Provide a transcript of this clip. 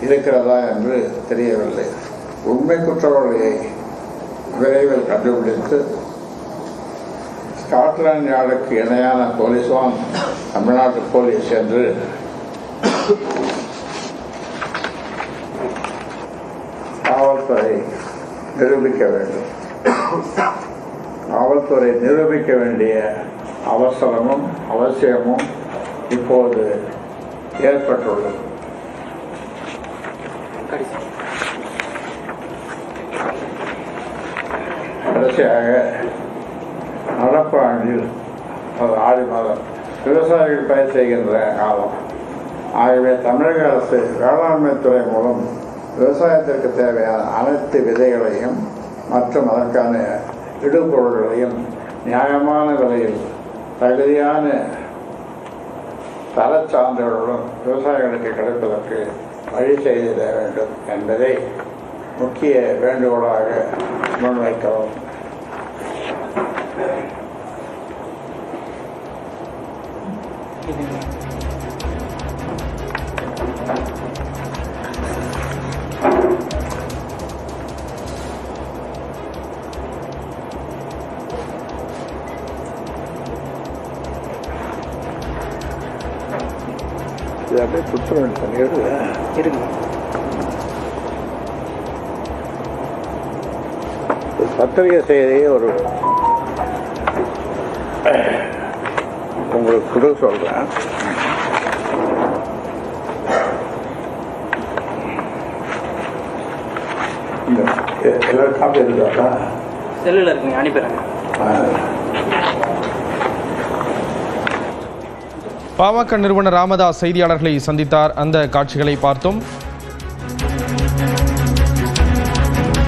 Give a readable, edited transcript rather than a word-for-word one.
இருக்கிறதா என்று தெரியவில்லை. உண்மை குற்றவாளியை விரைவில் கண்டுபிடித்து ஸ்காட்லாந்து யார்டுக்கு இணையான போலீஸ்தான் தமிழ்நாட்டு போலீஸ் என்று காவல்துறை நிரூபிக்க வேண்டும். காவல்துறை நிரூபிக்க வேண்டிய அவசரமும் அவசியமும் இப்போது ஏற்பட்டுள்ளது. கடைசியாக நடப்பு ஆண்டில் ஆடி மாதம் விவசாயிகள் பயிர் செய்கின்ற காலம். ஆகவே தமிழக அரசு வேளாண்மை துறை மூலம் விவசாயத்திற்கு தேவையான அனைத்து விதைகளையும் மற்றும் அதற்கான இடுபொருள்களையும் நியாயமான விலையில் தகுதியான தரச்சான்றுகளுடன் விவசாயிகளுக்கு கிடைப்பதற்கு வழி செய்திட வேண்டும் என்பதை முக்கிய வேண்டுகோளாக முன்வைக்கவும். இது அப்படியே சுத்தம் இருக்கு. பத்திரிகை செய்தியை ஒரு உங்களுக்கு குடு சொல்றேன். எல்லாரும் காப்பி இருக்கா? செல்லில் இருக்குங்க, அனுப்பிடுறேங்க. பாமக நிறுவனர் ராமதாஸ் செய்தியாளர்களை சந்தித்தார். அந்த காட்சிகளை பார்த்தோம்.